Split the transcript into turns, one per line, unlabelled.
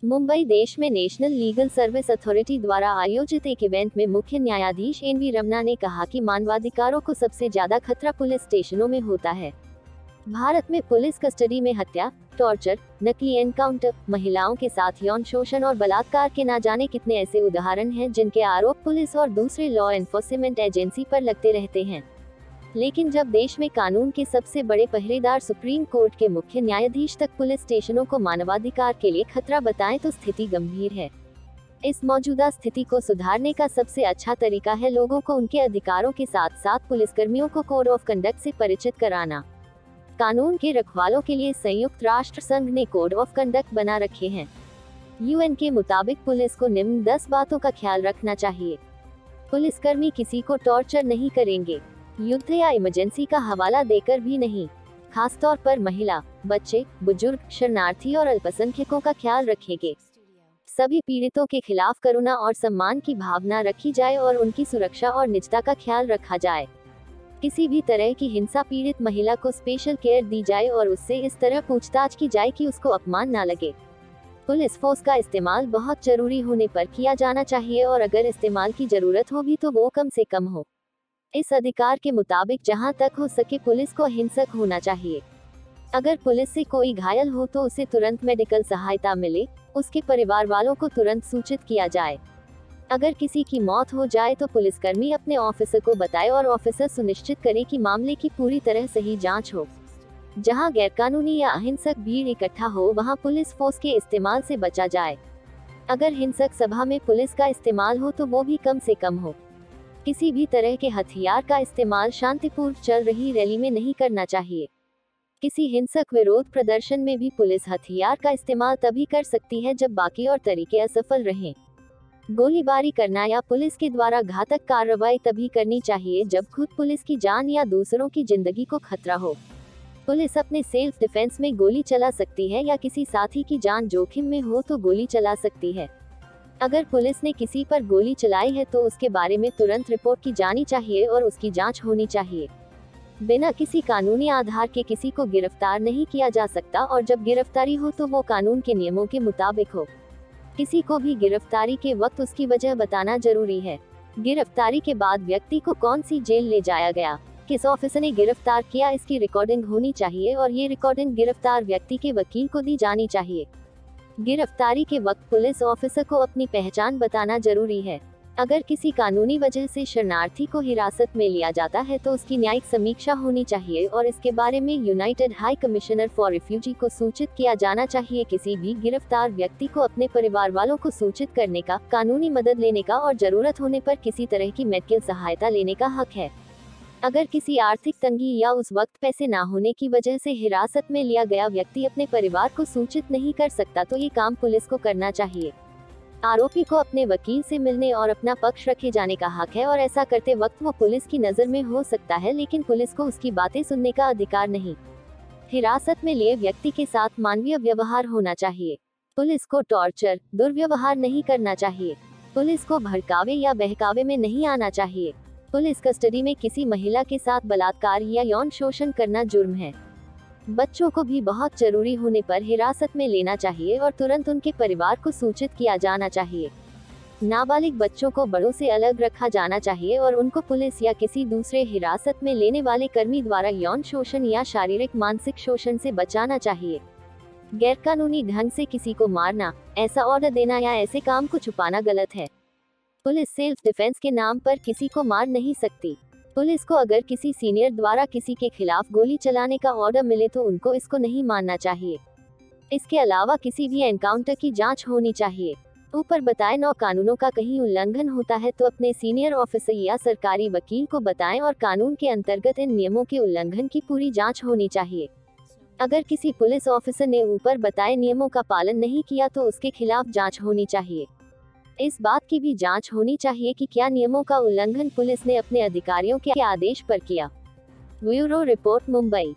मुंबई देश में national legal service authority द्वारा आयोजित एक इवेंट में मुख्य न्यायाधीश एन.वी. रमन्ना ने कहा कि मानवाधिकारों को सबसे ज्यादा खतरा पुलिस स्टेशनों में होता है। भारत में पुलिस कस्टडी में हत्या, टॉर्चर, नकली एनकाउंटर, महिलाओं के साथ यौन शोषण और बलात्कार के ना जाने कितने ऐसे उदाहरण हैं जिनके आरोप पुलिस और दूसरे लॉ एनफोर्समेंट एजेंसी पर लगते रहते हैं। लेकिन जब देश में कानून के सबसे बड़े पहरेदार सुप्रीम कोर्ट के मुख्य न्यायाधीश तक पुलिस स्टेशनों को मानवाधिकार के लिए खतरा बताएं तो स्थिति गंभीर है। इस मौजूदा स्थिति को सुधारने का सबसे अच्छा तरीका है लोगों को उनके अधिकारों के साथ साथ पुलिसकर्मियों को कोड ऑफ कंडक्ट से परिचित कराना। कानून के रखवालों के लिए संयुक्त राष्ट्र संघ ने कोड ऑफ कंडक्ट बना रखे हैं। यूएन के मुताबिक पुलिस को निम्न 10 बातों का ख्याल रखना चाहिए। पुलिसकर्मी किसी को टॉर्चर नहीं करेंगे, युद्ध या इमरजेंसी का हवाला देकर भी नहीं। खासतौर पर महिला, बच्चे, बुजुर्ग, शरणार्थी और अल्पसंख्यकों का ख्याल रखेंगे। सभी पीड़ितों के खिलाफ करुणा और सम्मान की भावना रखी जाए और उनकी सुरक्षा और निजता का ख्याल रखा जाए। किसी भी तरह की हिंसा पीड़ित महिला को स्पेशल केयर दी जाए और उससे इस तरह पूछताछ की जाए कि उसको अपमान न लगे। पुलिस फोर्स का इस्तेमाल बहुत जरूरी होने पर किया जाना चाहिए और अगर इस्तेमाल की जरूरत हो भी तो वो कम से कम हो। इस अधिकार के मुताबिक जहां तक हो सके पुलिस को अहिंसक होना चाहिए। अगर पुलिस से कोई घायल हो तो उसे तुरंत मेडिकल सहायता मिले, उसके परिवार वालों को तुरंत सूचित किया जाए। अगर किसी की मौत हो जाए तो पुलिसकर्मी अपने ऑफिसर को बताए और ऑफिसर सुनिश्चित करे कि मामले की पूरी तरह सही जांच हो। जहां गैरकानूनी या अहिंसक भीड़ इकट्ठा हो वहां पुलिस फोर्स के इस्तेमाल से बचा जाए। अगर हिंसक सभा में पुलिस का इस्तेमाल हो तो वो भी कम से कम हो। किसी भी तरह के हथियार का इस्तेमाल शांतिपूर्ण चल रही रैली में नहीं करना चाहिए। किसी हिंसक विरोध प्रदर्शन में भी पुलिस हथियार का इस्तेमाल तभी कर सकती है जब बाकी और तरीके असफल रहें। गोलीबारी करना या पुलिस के द्वारा घातक कार्रवाई तभी करनी चाहिए जब खुद पुलिस की जान या दूसरों की जिंदगी को खतरा हो। पुलिस अपने सेल्फ डिफेंस में गोली चला सकती है या किसी साथी की जान जोखिम में हो तो गोली चला सकती है। अगर पुलिस ने किसी पर गोली चलाई है तो उसके बारे में तुरंत रिपोर्ट की जानी चाहिए और उसकी जांच होनी चाहिए। बिना किसी कानूनी आधार के किसी को गिरफ्तार नहीं किया जा सकता और जब गिरफ्तारी हो तो वो कानून के नियमों के मुताबिक हो। किसी को भी गिरफ्तारी के वक्त उसकी वजह बताना जरूरी है। गिरफ्तारी के बाद व्यक्ति को कौन सी जेल ले जाया गया, किस ऑफिसर ने गिरफ्तार किया, इसकी रिकॉर्डिंग होनी चाहिए और ये रिकॉर्डिंग गिरफ्तार व्यक्ति के वकील को दी जानी चाहिए। गिरफ्तारी के वक्त पुलिस ऑफिसर को अपनी पहचान बताना जरूरी है। अगर किसी कानूनी वजह से शरणार्थी को हिरासत में लिया जाता है तो उसकी न्यायिक समीक्षा होनी चाहिए और इसके बारे में United high commissioner for refugee को सूचित किया जाना चाहिए। किसी भी गिरफ्तार व्यक्ति को अपने परिवार वालों को सूचित करने का, कानूनी मदद लेने का और जरूरत होने पर किसी तरह की मेडिकल सहायता लेने का हक है। अगर किसी आर्थिक तंगी या उस वक्त पैसे ना होने की वजह से हिरासत में लिया गया व्यक्ति अपने परिवार को सूचित नहीं कर सकता तो ये काम पुलिस को करना चाहिए। आरोपी को अपने वकील से मिलने और अपना पक्ष रखे जाने का हक है और ऐसा करते वक्त वो पुलिस की नजर में हो सकता है लेकिन पुलिस को उसकी बातें सुनने का अधिकार नहीं। हिरासत में लिए व्यक्ति के साथ मानवीय व्यवहार होना चाहिए। पुलिस को टॉर्चर, दुर्व्यवहार नहीं करना चाहिए। पुलिस को भड़कावे या बहकावे में नहीं आना चाहिए। पुलिस कस्टडी में किसी महिला के साथ बलात्कार या यौन शोषण करना जुर्म है। बच्चों को भी बहुत जरूरी होने पर हिरासत में लेना चाहिए और तुरंत उनके परिवार को सूचित किया जाना चाहिए। नाबालिग बच्चों को बड़ों से अलग रखा जाना चाहिए और उनको पुलिस या किसी दूसरे हिरासत में लेने वाले कर्मी द्वारा यौन शोषण या शारीरिक मानसिक शोषण से बचाना चाहिए। गैरकानूनी ढंग से किसी को मारना, ऐसा ऑर्डर देना या ऐसे काम को छुपाना गलत है। पुलिस सेल्फ डिफेंस के नाम पर किसी को मार नहीं सकती। पुलिस को अगर किसी सीनियर द्वारा किसी के खिलाफ गोली चलाने का ऑर्डर मिले तो उनको इसको नहीं मानना चाहिए। इसके अलावा किसी भी एनकाउंटर की जांच होनी चाहिए। ऊपर बताए 9 कानूनों का कहीं उल्लंघन होता है तो अपने सीनियर ऑफिसर या सरकारी वकील को बताएं और कानून के अंतर्गत इन नियमों के उल्लंघन की पूरी जांच होनी चाहिए। अगर किसी पुलिस ऑफिसर ने ऊपर बताए नियमों का पालन नहीं किया तो उसके खिलाफ जांच होनी चाहिए। इस बात की भी जांच होनी चाहिए कि क्या नियमों का उल्लंघन पुलिस ने अपने अधिकारियों के आदेश पर किया। Bureau report, Mumbai.